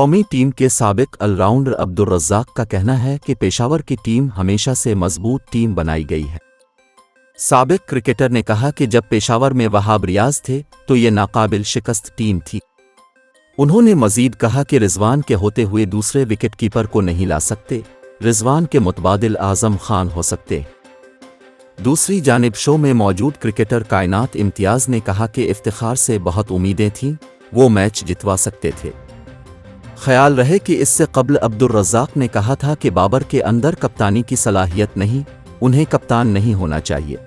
कौमी टीम के साबिक ऑलराउंडर अब्दुल रज़्ज़ाक का कहना है कि पेशावर की टीम हमेशा से मजबूत टीम बनाई गई है। साबिक क्रिकेटर ने कहा कि जब पेशावर में वहाब रियाज थे तो ये नाकाबिल शिकस्त टीम थी। उन्होंने मजीद कहा कि रिजवान के होते हुए दूसरे विकेट कीपर को नहीं ला सकते, रिजवान के मुतबादिल आज़म खान हो सकते। दूसरी जानिब शो में मौजूद क्रिकेटर कायनात इम्तियाज़ ने कहा कि इफ्तिखार से बहुत उम्मीदें थीं, वो मैच जितवा सकते थे। ख्याल रहे कि इससे कबल अब्दुल रज़्ज़ाक ने कहा था कि बाबर के अंदर कप्तानी की सलाहियत नहीं, उन्हें कप्तान नहीं होना चाहिए।